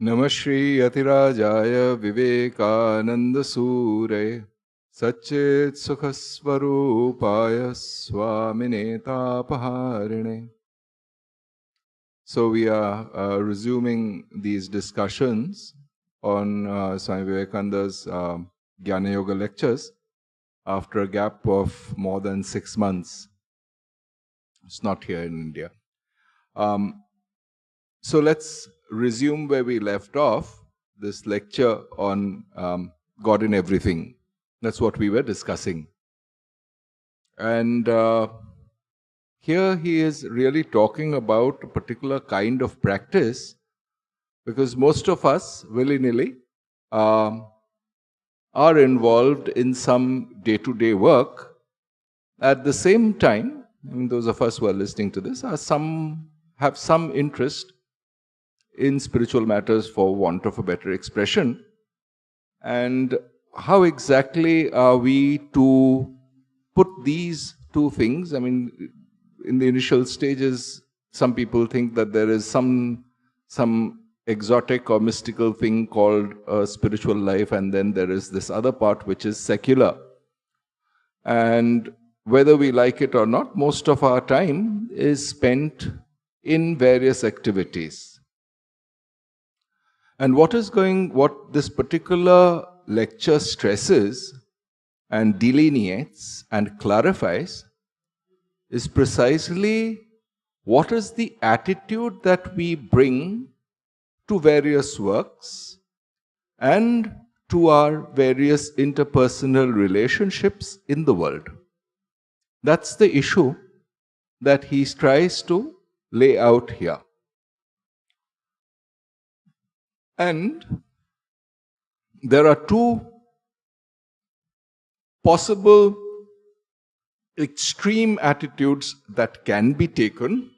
Namah Shri Yatirajaya Vivekananda Sure Satchit Sukhasvarupaya Swamine Tapaharine. So we are resuming these discussions on Swami Vivekananda's Jnana Yoga lectures after a gap of more than 6 months. It's not here in India. So let's resume where we left off, this lecture on God in everything. That's what we were discussing. And here he is really talking about a particular kind of practice, because most of us, willy-nilly, are involved in some day-to-day work. At the same time, those of us who are listening to this have some interest in spiritual matters, for want of a better expression. And how exactly are we to put these two things? I mean, in the initial stages, some people think that there is some exotic or mystical thing called a spiritual life, and then there is this other part which is secular. And whether we like it or not, most of our time is spent in various activities. And what this particular lecture stresses and delineates and clarifies is precisely what is the attitude that we bring to various works and to our various interpersonal relationships in the world. That's the issue that he tries to lay out here. And there are two possible extreme attitudes that can be taken,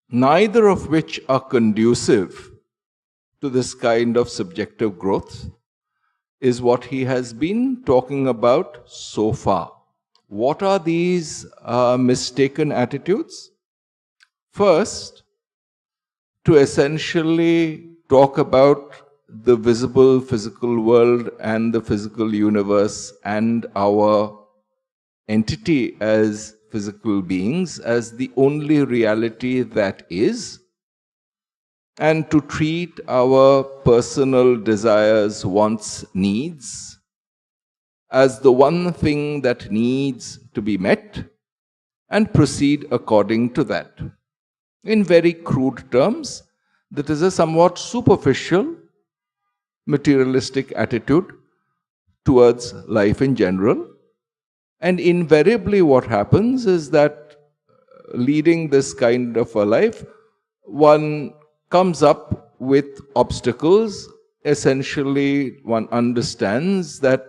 neither of which are conducive to this kind of subjective growth, is what he has been talking about so far. What are these mistaken attitudes? First, to essentially talk about the visible physical world and the physical universe and our entity as physical beings as the only reality that is, and to treat our personal desires, wants, needs as the one thing that needs to be met, and proceed according to that. In very crude terms, that is a somewhat superficial, materialistic attitude towards life in general. And invariably what happens is that leading this kind of a life, one comes up with obstacles. Essentially, one understands that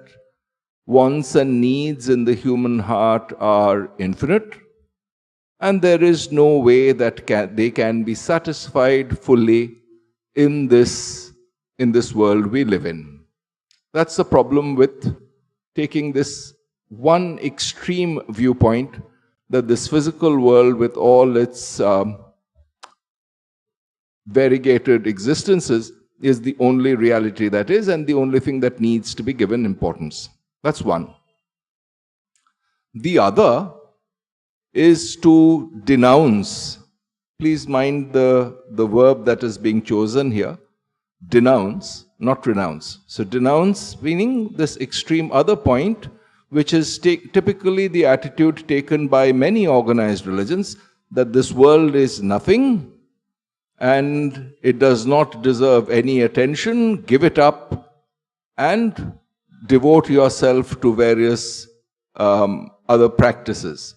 wants and needs in the human heart are infinite, and there is no way that they can be satisfied fully in this world we live in. That's the problem with taking this one extreme viewpoint, that this physical world with all its variegated existences is the only reality that is, and the only thing that needs to be given importance. That's one. The other is to denounce. Please mind the verb that is being chosen here. Denounce, not renounce. So denounce meaning this extreme other point, which is typically the attitude taken by many organized religions, that this world is nothing and it does not deserve any attention. Give it up and devote yourself to various other practices.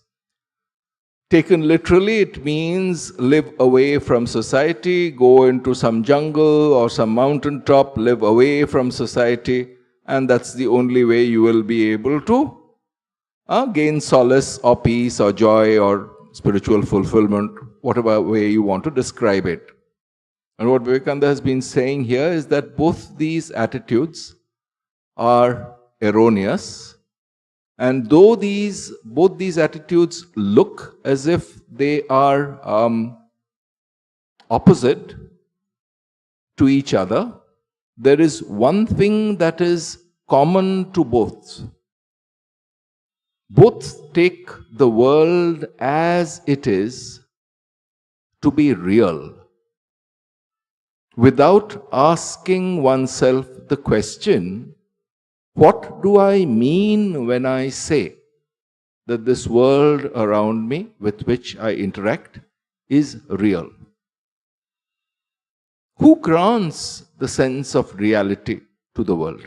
Taken literally, it means live away from society, go into some jungle or some mountaintop, live away from society, and that's the only way you will be able to gain solace or peace or joy or spiritual fulfillment, whatever way you want to describe it. And what Vivekananda has been saying here is that both these attitudes are erroneous. And though both these attitudes look as if they are opposite, to each other, there is one thing that is common to both. Both take the world as it is to be real, without asking oneself the question, what do I mean when I say that this world around me with which I interact is real? Who grants the sense of reality to the world?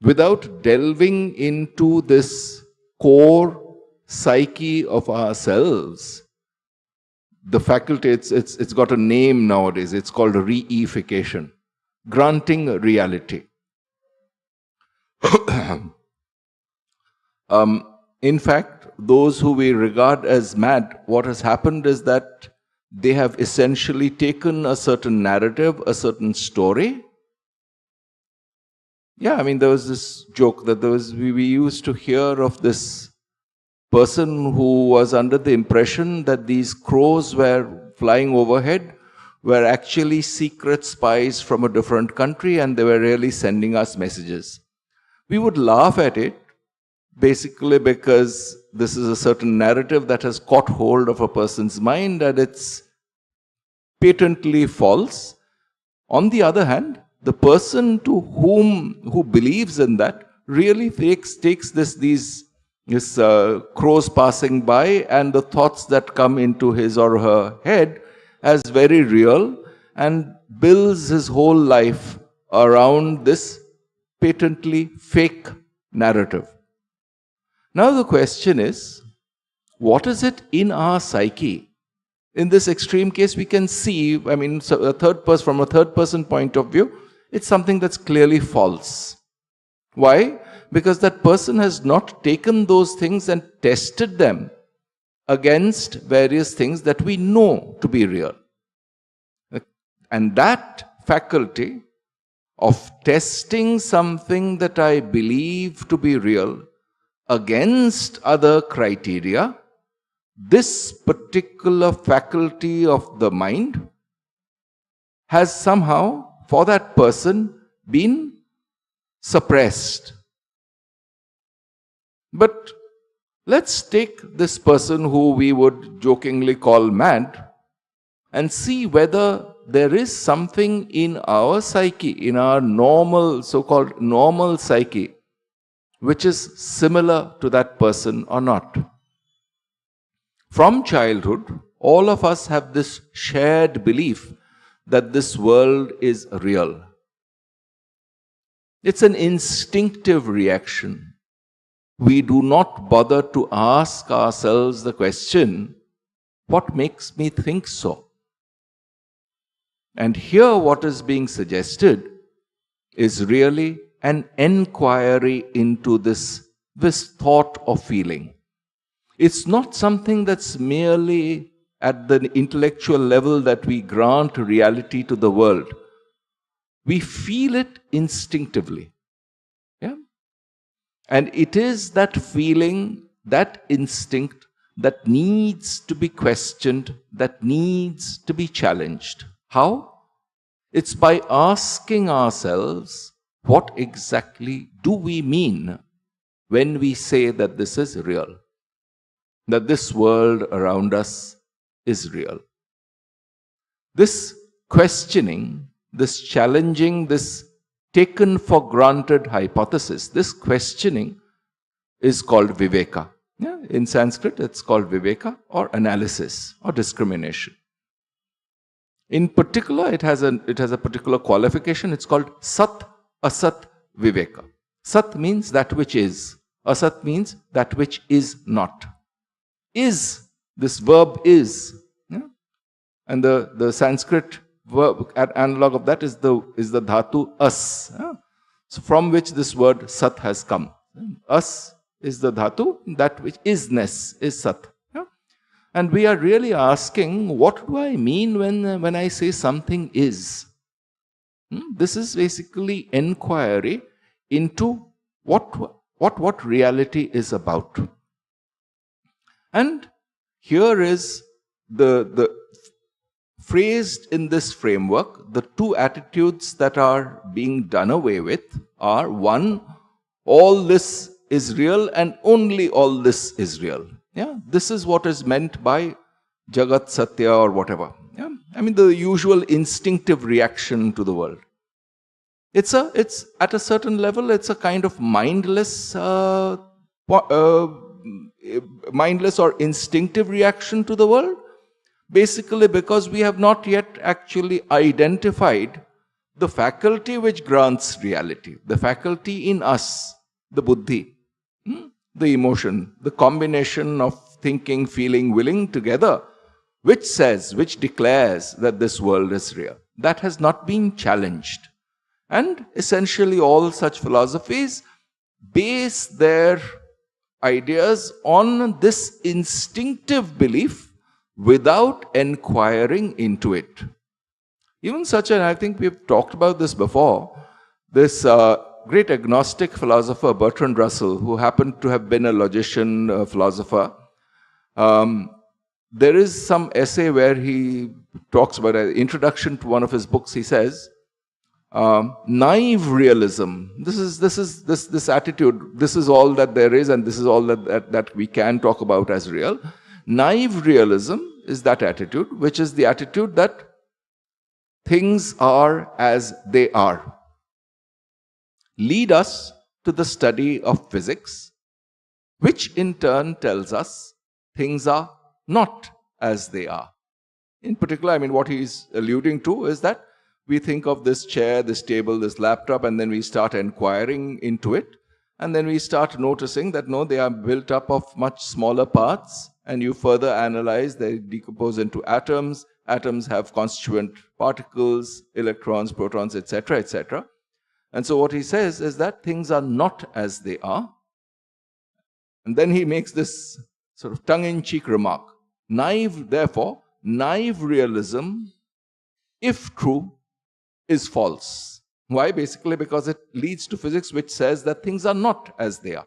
Without delving into this core psyche of ourselves, the faculty, it's got a name nowadays, it's called reification, granting reality. In fact, those who we regard as mad, what has happened is that they have essentially taken a certain narrative, a certain story. Yeah, I mean, there was this joke that we used to hear of this person who was under the impression that these crows were flying overhead were actually secret spies from a different country, and they were really sending us messages. We would laugh at it, basically because this is a certain narrative that has caught hold of a person's mind and it's patently false. On the other hand, the person who believes in that really takes this crows passing by and the thoughts that come into his or her head as very real, and builds his whole life around this patently fake narrative. Now the question is, what is it in our psyche? In this extreme case, we can see, I mean, from a third person point of view, it's something that's clearly false. Why? Because that person has not taken those things and tested them against various things that we know to be real. And that faculty of testing something that I believe to be real against other criteria, this particular faculty of the mind has somehow, for that person, been suppressed. But let's take this person who we would jokingly call mad and see whether there is something in our psyche, in our normal, so-called normal psyche, which is similar to that person or not. From childhood, all of us have this shared belief that this world is real. It's an instinctive reaction. We do not bother to ask ourselves the question, what makes me think so? And here what is being suggested is really an enquiry into this thought or feeling. It's not something that's merely at the intellectual level that we grant reality to the world. We feel it instinctively. Yeah? And it is that feeling, that instinct, that needs to be questioned, that needs to be challenged. How? It's by asking ourselves, what exactly do we mean when we say that this is real? That this world around us is real. This questioning, this challenging, this taken for granted hypothesis, this questioning is called Viveka. Yeah? In Sanskrit, it's called Viveka or analysis or discrimination. In particular, it has a particular qualification. It's called Sat Asat Viveka. Sat means that which is. Asat means that which is not. Is, this verb is. Yeah? And the Sanskrit verb analog of that is the dhatu as. Yeah? So from which this word Sat has come. As is the dhatu, that which isness is Sat. Yeah? And we are really asking, what do I mean when I say something is? This is basically inquiry into what reality is about. And here is the phrased in this framework, the two attitudes that are being done away with are: one, all this is real and only all this is real. Yeah, this is what is meant by Jagat Satya or whatever. Yeah, I mean the usual instinctive reaction to the world. It's at a certain level, it's a kind of mindless or instinctive reaction to the world, basically because we have not yet actually identified the faculty which grants reality, the faculty in us, the buddhi, the emotion, the combination of thinking, feeling, willing together, which declares that this world is real. That has not been challenged. And essentially all such philosophies base their ideas on this instinctive belief without enquiring into it. Even such an, I think we've talked about this before, this great agnostic philosopher Bertrand Russell, who happened to have been a logician philosopher, there is some essay where he talks about an introduction to one of his books. He says, naive realism, this attitude, this is all that there is and this is all that we can talk about as real. Naive realism is that attitude, which is the attitude that things are as they are. Lead us to the study of physics, which in turn tells us things are not as they are. In particular, I mean, what he's alluding to is that we think of this chair, this table, this laptop, and then we start inquiring into it. And then we start noticing that no, they are built up of much smaller parts. And you further analyze, they decompose into atoms. Atoms have constituent particles, electrons, protons, etc., etc. And so what he says is that things are not as they are. And then he makes this sort of tongue-in-cheek remark. Therefore, naive realism, if true, is false. Why? Basically because it leads to physics which says that things are not as they are.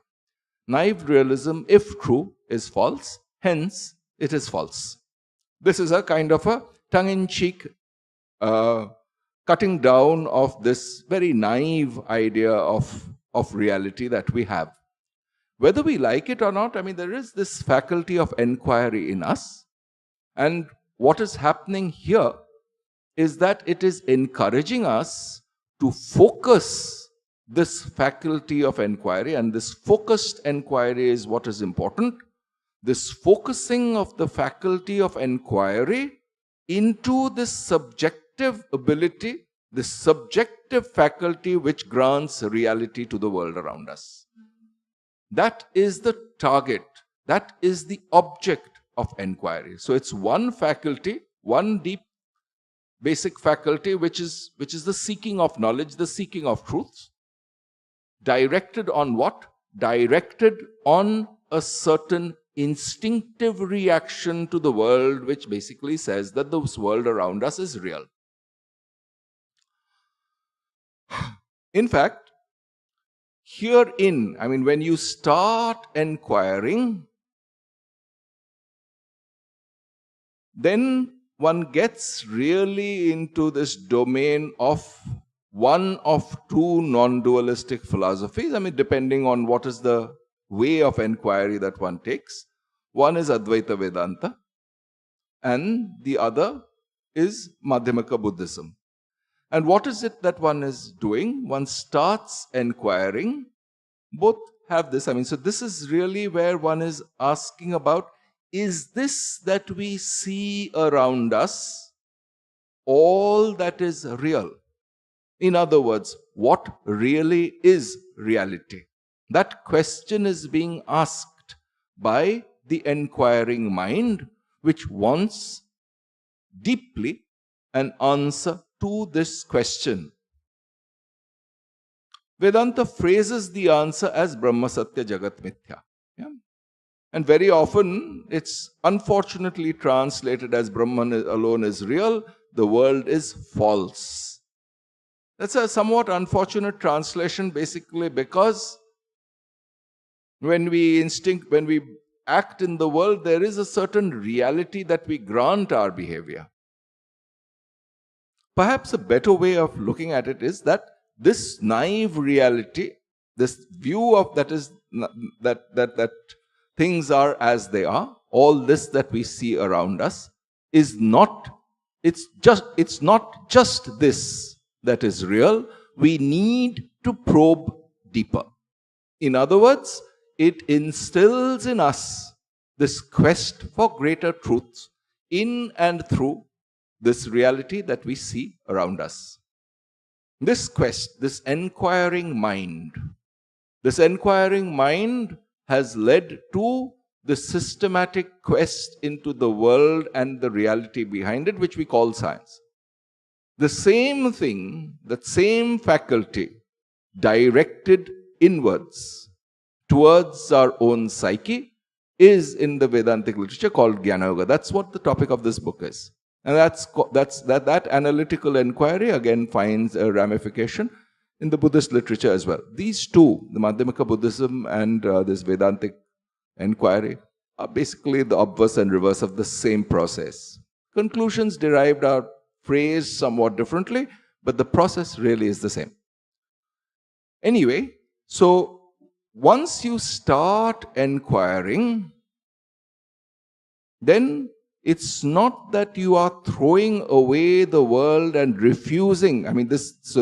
Naive realism, if true, is false. Hence, it is false. This is a kind of a tongue-in-cheek cutting down of this very naive idea of reality that we have. Whether we like it or not, I mean, there is this faculty of enquiry in us. And what is happening here is that it is encouraging us to focus this faculty of enquiry, and this focused enquiry is what is important. This focusing of the faculty of enquiry into this subjective ability, this subjective faculty which grants reality to the world around us. That is the target, that is the object of enquiry. So it's one faculty, one deep basic faculty which is the seeking of knowledge, the seeking of truth. Directed on what? Directed on a certain instinctive reaction to the world which basically says that this world around us is real. In fact, herein, I mean, when you start enquiring, then one gets really into this domain of one of two non-dualistic philosophies. I mean, depending on what is the way of enquiry that one takes. One is Advaita Vedanta and the other is Madhyamaka Buddhism. And what is it that one is doing? One starts enquiring. Both have this. I mean, so this is really where one is asking about, is this that we see around us all that is real? In other words, what really is reality? That question is being asked by the enquiring mind, which wants deeply an answer to this question. Vedanta phrases the answer as Brahma Satya Jagat Mithya. Yeah? And very often it's unfortunately translated as Brahman alone is real, the world is false. That's a somewhat unfortunate translation, basically because when we act in the world, there is a certain reality that we grant our behavior. perhaps a better way of looking at it is that this naive reality, this view of that things are as they are, all this that we see around us is not, it's not just this that is real. We need to probe deeper. In other words, it instills in us this quest for greater truths in and through this reality that we see around us. This quest, this enquiring mind has led to the systematic quest into the world and the reality behind it, which we call science. The same thing, that same faculty, directed inwards towards our own psyche, is in the Vedantic literature called Jnana Yoga. That's what the topic of this book is. And that analytical inquiry again finds a ramification in the Buddhist literature as well. These two, the Madhyamaka Buddhism and this Vedantic inquiry, are basically the obverse and reverse of the same process. Conclusions derived are phrased somewhat differently, but the process really is the same. Anyway, so once you start inquiring, then it's not that you are throwing away the world and refusing. I mean,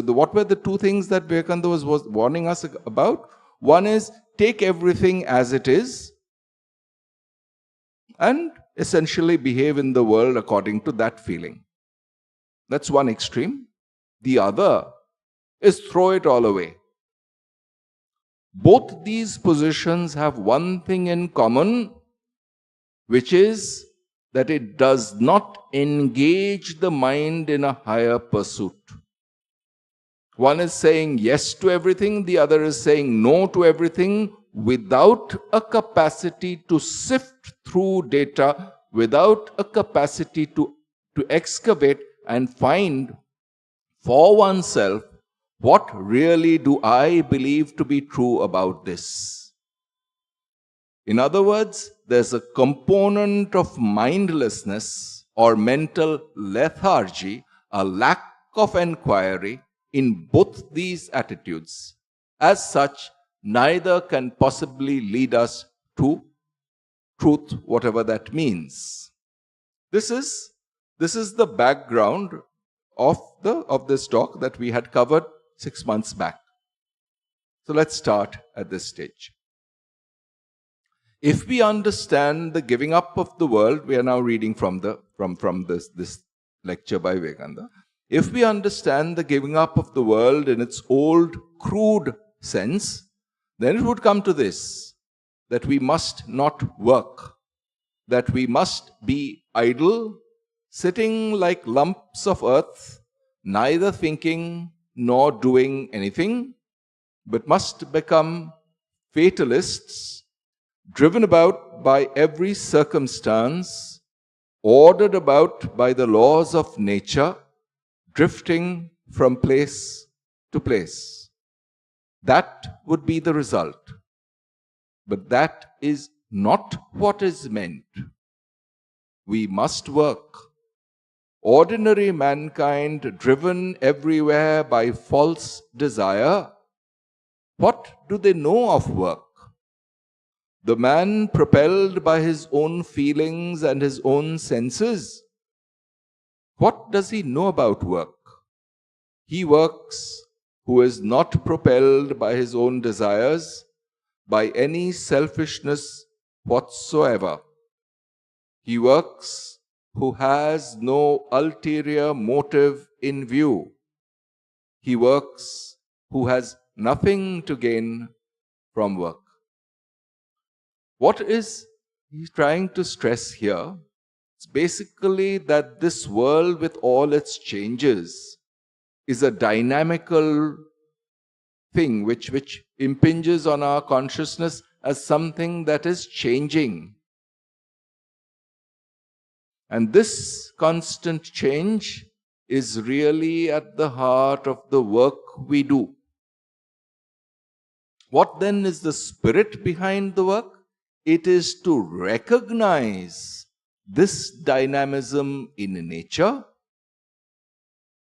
what were the two things that Vivekananda was warning us about? One is, take everything as it is and essentially behave in the world according to that feeling. That's one extreme. The other is throw it all away. Both these positions have one thing in common, which is that it does not engage the mind in a higher pursuit. One is saying yes to everything, the other is saying no to everything, without a capacity to sift through data, without a capacity to excavate and find for oneself, what really do I believe to be true about this? In other words, there's a component of mindlessness or mental lethargy, a lack of inquiry in both these attitudes. As such, neither can possibly lead us to truth, whatever that means. This is the background of this talk that we had covered 6 months back. So let's start at this stage. If we understand the giving up of the world, we are now reading from this lecture by Vivekananda. If we understand the giving up of the world in its old crude sense, then it would come to this, that we must not work, that we must be idle, sitting like lumps of earth, neither thinking nor doing anything, but must become fatalists, driven about by every circumstance, ordered about by the laws of nature, drifting from place to place. That would be the result. But that is not what is meant. We must work. Ordinary mankind, driven everywhere by false desire, what do they know of work? The man propelled by his own feelings and his own senses, what does he know about work? He works who is not propelled by his own desires, by any selfishness whatsoever. He works who has no ulterior motive in view. He works who has nothing to gain from work. What is he trying to stress here? It's basically that this world with all its changes is a dynamical thing which impinges on our consciousness as something that is changing. And this constant change is really at the heart of the work we do. What then is the spirit behind the work? It is to recognize this dynamism in nature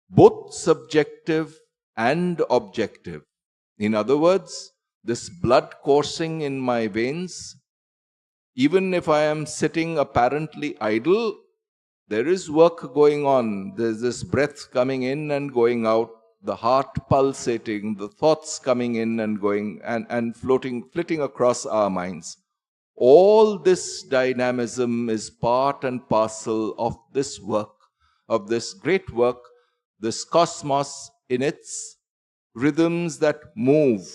both subjective and objective. In other words, this blood coursing in my veins, even if I am sitting apparently idle, there is work going on. There's this breath coming in and going out, the heart pulsating, the thoughts coming in and going and flitting across our minds. All this dynamism is part and parcel of this work, of this great work, this cosmos in its rhythms that move.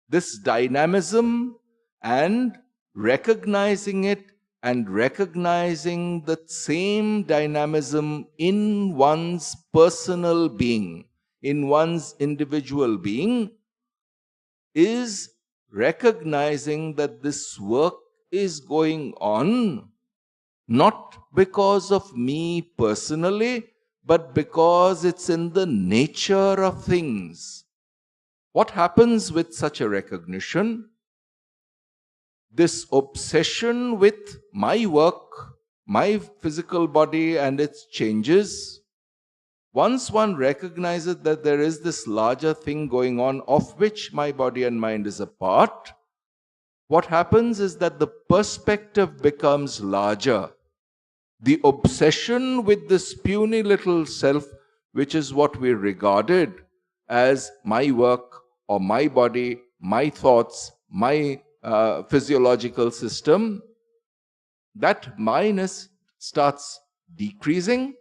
This dynamism and recognizing it and recognizing the same dynamism in one's personal being, in one's individual being, is recognizing that this work is going on not because of me personally, but because it's in the nature of things. What happens with such a recognition? This obsession with my work, my physical body and its changes, once one recognizes that there is this larger thing going on of which my body and mind is a part, what happens is that the perspective becomes larger. The obsession with this puny little self, which is what we regarded as my work or my body, my thoughts, my physiological system, that minus starts decreasing,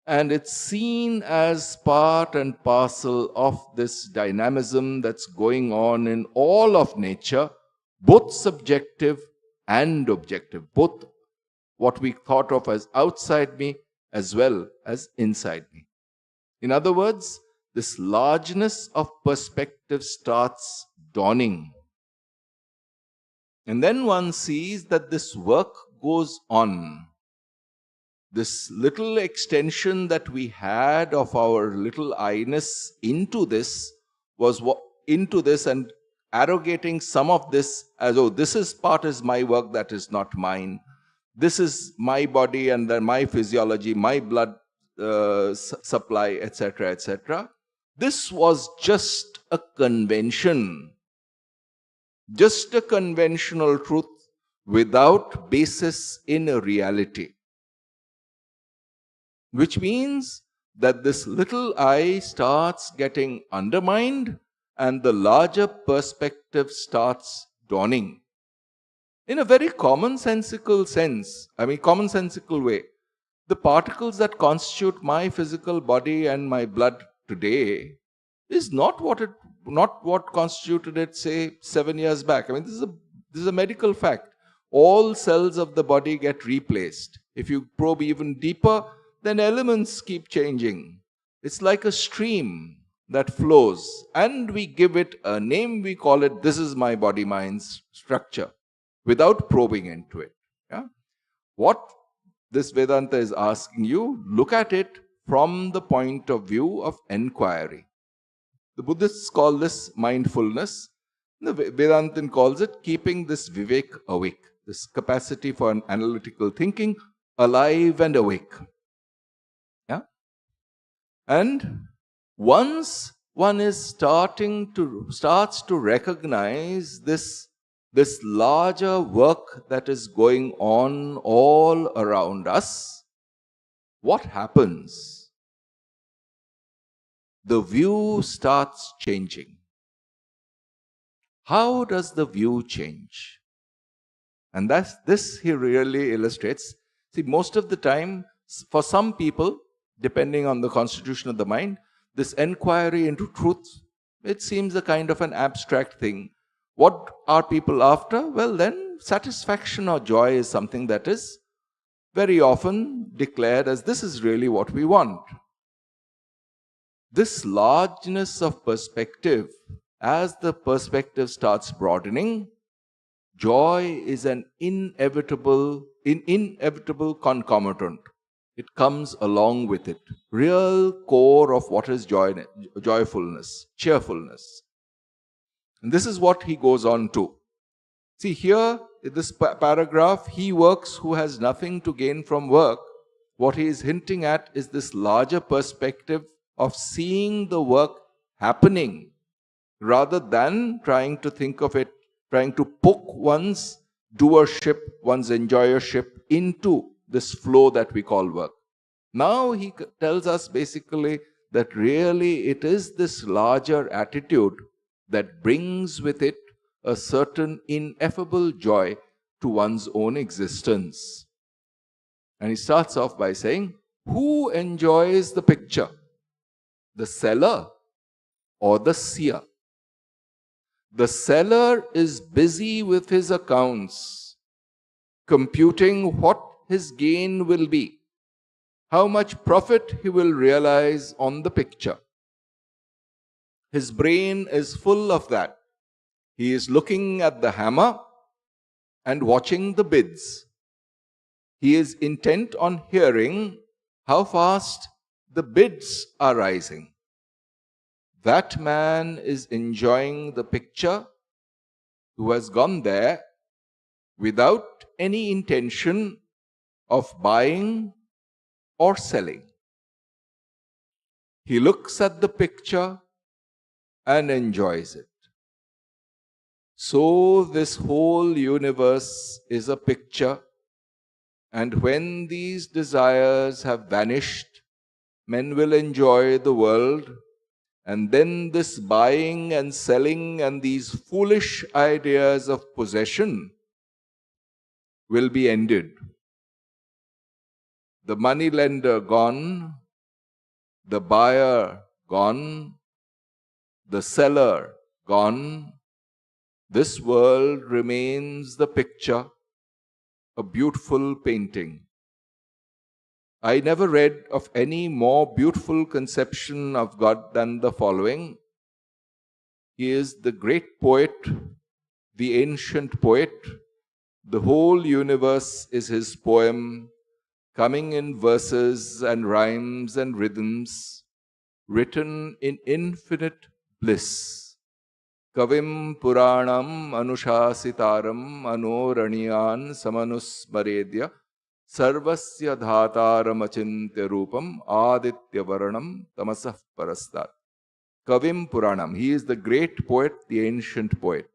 and it's seen as part and parcel of this dynamism that's going on in all of nature, both subjective and objective, both what we thought of as outside me as well as inside me. In other words, this largeness of perspective starts dawning. And then one sees that this work goes on. This little extension that we had of our little I-ness into this was into this and arrogating some of this as, oh, this is part is my work, that is not mine. This is my body and then my physiology, my blood supply, etc., etc. This was just a convention. Just a conventional truth without basis in a reality. Which means that this little I starts getting undermined and the larger perspective starts dawning. In a very commonsensical sense, commonsensical way, the particles that constitute my physical body and my blood today is not what constituted it, say, 7 years back. This is a medical fact. All cells of the body get replaced. If you probe even deeper, then elements keep changing. It's like a stream that flows, and we give it a name. We call it, this is my body-mind structure, without probing into it. Yeah? What this Vedanta is asking you, look at it from the point of view of enquiry. The Buddhists call this mindfulness. The Vedantin calls it keeping this vivek awake, this capacity for an analytical thinking alive and awake. Yeah? And once one is starts to recognize this larger work that is going on all around us, what happens? The view starts changing. How does the view change? And this he really illustrates. See, most of the time, for some people, depending on the constitution of the mind, this enquiry into truth, it seems a kind of an abstract thing. What are people after? Well, then, satisfaction or joy is something that is very often declared as this is really what we want. This largeness of perspective, as the perspective starts broadening, joy is an inevitable concomitant. It comes along with it. Real core of what is joyfulness, cheerfulness. And this is what he goes on to. See here, in this paragraph, he works who has nothing to gain from work. what he is hinting at is this larger perspective of seeing the work happening rather than trying to think of it, trying to poke one's doership, one's enjoyership into this flow that we call work. Now he tells us basically that really it is this larger attitude that brings with it a certain ineffable joy to one's own existence. And he starts off by saying, who enjoys the picture? The seller or the seer? The seller is busy with his accounts, computing what his gain will be, how much profit he will realize on the picture. His brain is full of that. He is looking at the hammer and watching the bids. He is intent on hearing how fast the bids are rising. That man is enjoying the picture who has gone there without any intention of buying or selling. He looks at the picture and enjoys it. So this whole universe is a picture, and when these desires have vanished, men will enjoy the world, and then this buying and selling and these foolish ideas of possession will be ended. The money lender gone, the buyer gone, the seller gone. This world remains the picture, a beautiful painting. I never read of any more beautiful conception of God than the following. He is the great poet, the ancient poet. The whole universe is his poem, coming in verses and rhymes and rhythms, written in infinite bliss. Kavim Puranam Anushasitaram Anoraniyan Samanusmaredya Sarvasya Dhataram Achintya Rupam Aditya Varanam Tamasah Parastat. Kavim Puranam. He is the great poet, the ancient poet.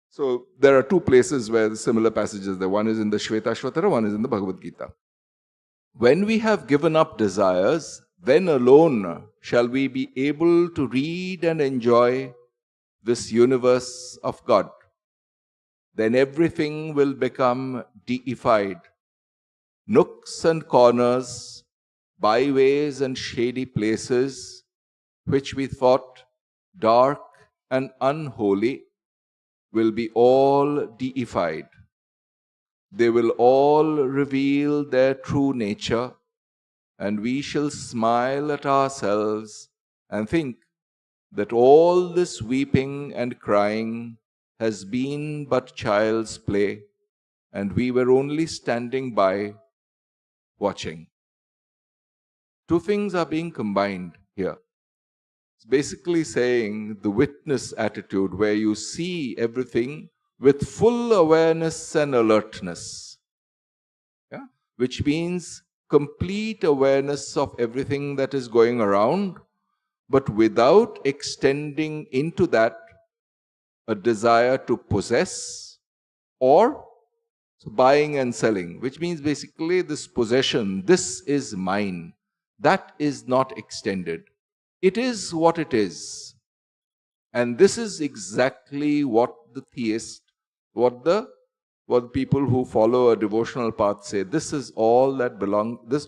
So there are two places where the similar passages there. One is in the Shvetashvatara, one is in the Bhagavad Gita. When we have given up desires, then alone shall we be able to read and enjoy this universe of God. Then everything will become deified. Nooks and corners, byways and shady places, which we thought dark and unholy, will be all deified. They will all reveal their true nature, and we shall smile at ourselves and think that all this weeping and crying has been but child's play, and we were only standing by watching. Two things are being combined here. It's basically saying the witness attitude, where you see everything with full awareness and alertness, which means complete awareness of everything that is going around, but without extending into that a desire to possess or buying and selling, which means basically this possession, this is mine, that is not extended. It is what it is. And this is exactly what the theist, what the people who follow a devotional path say. This is all that belongs, this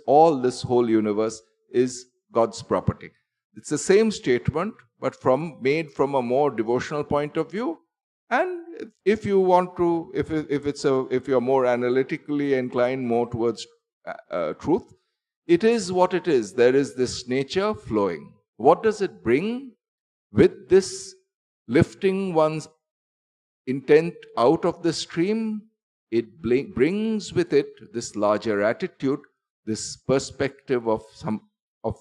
whole universe is God's property. It's the same statement, but made from a more devotional point of view. And if you want to, if you're more analytically inclined, more towards truth, it is what it is. There is this nature flowing. What does it bring? With this lifting one's intent out of the stream, it brings with it this larger attitude, this perspective of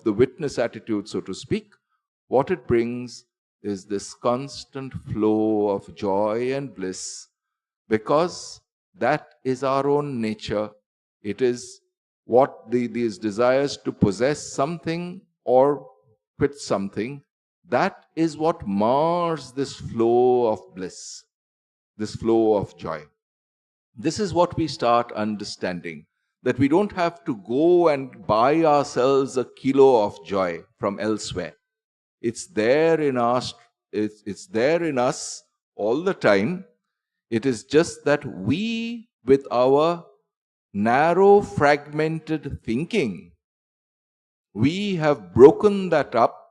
the witness attitude, so to speak. What it brings is this constant flow of joy and bliss, because that is our own nature. It is these desires to possess something or quit something, that is what mars this flow of bliss, this flow of joy. This is what we start understanding, that we don't have to go and buy ourselves a kilo of joy from elsewhere. It's there in us, it's there in us all the time. It is just that we, with our narrow, fragmented thinking, we have broken that up,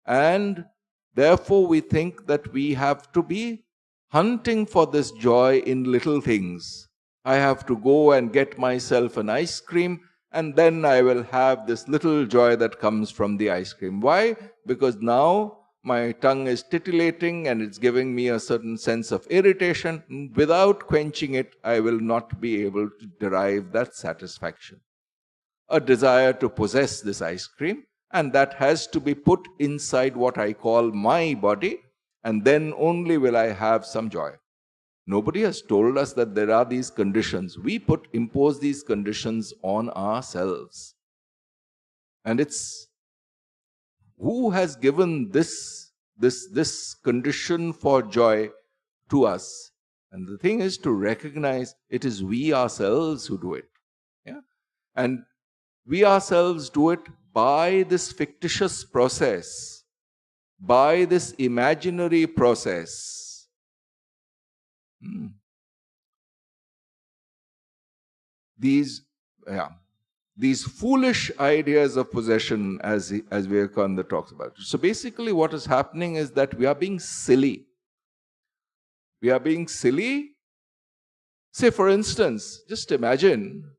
and therefore we think that we have to be hunting for this joy in little things. I have to go and get myself an ice cream, and then I will have this little joy that comes from the ice cream. Why? Because now my tongue is titillating and it's giving me a certain sense of irritation. Without quenching it, I will not be able to derive that satisfaction. A desire to possess this ice cream, and that has to be put inside what I call my body, and then only will I have some joy. Nobody has told us that there are these conditions. We impose these conditions on ourselves. And it's who has given this condition for joy to us. And the thing is to recognize it is we ourselves who do it. Yeah? And we ourselves do it by this fictitious process, by this imaginary process. These foolish ideas of possession, as Vivekananda talks about. So basically what is happening is that we are being silly. We are being silly. Say for instance, just imagine,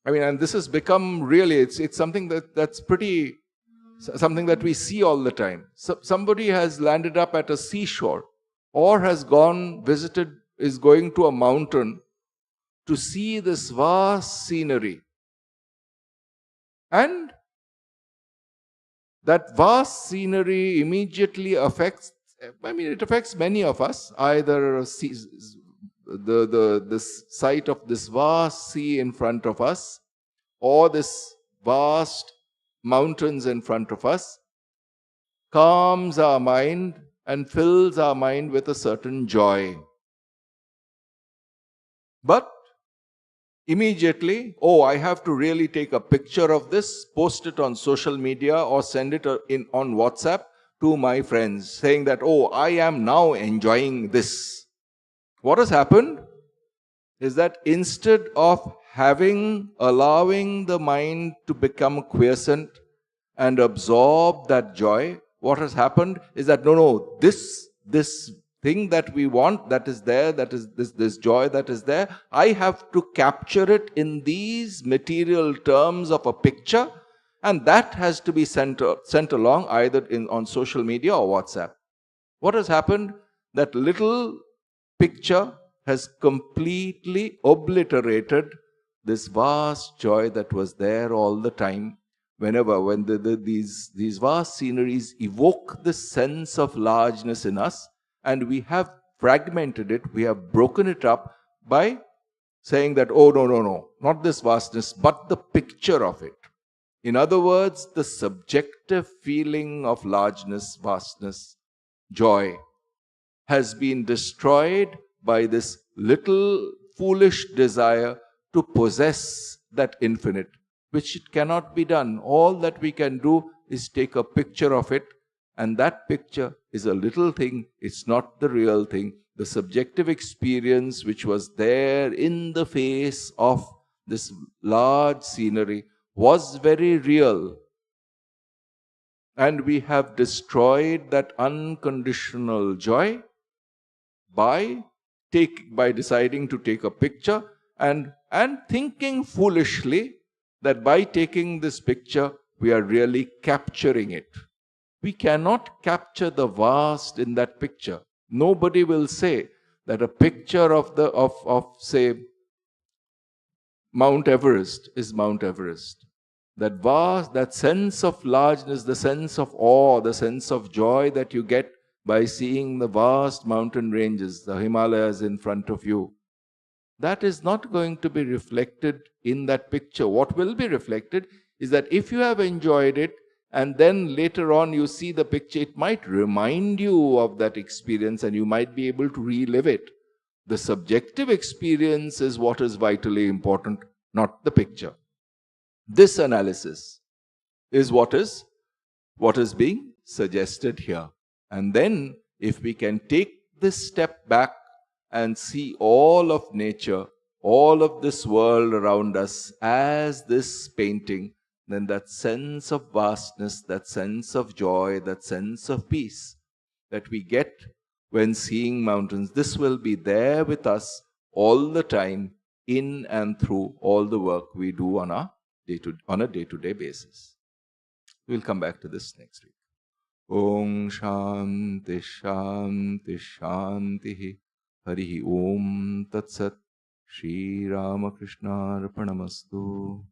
and this has become really, it's something that's pretty, something that we see all the time. So somebody has landed up at a seashore or has is going to a mountain to see this vast scenery. And that vast scenery immediately affects, it affects many of us, either the sight of this vast sea in front of us, or this vast mountains in front of us, calms our mind and fills our mind with a certain joy. But immediately, I have to really take a picture of this, post it on social media or send it on WhatsApp to my friends, saying that, I am now enjoying this. What has happened is that instead of allowing the mind to become quiescent and absorb that joy, what has happened is that, this thing that we want, that is there, that is this joy that is there, I have to capture it in these material terms of a picture, and that has to be sent along either on social media or WhatsApp. What has happened? That little picture has completely obliterated this vast joy that was there all the time. When these vast sceneries evoke this sense of largeness in us, and we have fragmented it, we have broken it up by saying that, no, not this vastness, but the picture of it. In other words, the subjective feeling of largeness, vastness, joy has been destroyed by this little foolish desire to possess that infinite, which it cannot be done. All that we can do is take a picture of it, and that picture is a little thing, it's not the real thing. The subjective experience which was there in the face of this large scenery was very real. And we have destroyed that unconditional joy by deciding to take a picture and thinking foolishly that by taking this picture, we are really capturing it. We cannot capture the vast in that picture. Nobody will say that a picture of say Mount Everest is Mount Everest. That vast, that sense of largeness, the sense of awe, the sense of joy that you get by seeing the vast mountain ranges, the Himalayas in front of you. that is not going to be reflected in that picture. What will be reflected is that if you have enjoyed it and then later on you see the picture, it might remind you of that experience and you might be able to relive it. The subjective experience is what is vitally important, not the picture. This analysis is what is being suggested here. And then if we can take this step back and see all of nature, all of this world around us as this painting, then that sense of vastness, that sense of joy, that sense of peace that we get when seeing mountains, this will be there with us all the time, in and through all the work we do on a day-to-day basis. We'll come back to this next week. Om Shanti Shanti Shanti Harihi Om Tat Sat Shri Ramakrishna Arpanamastu.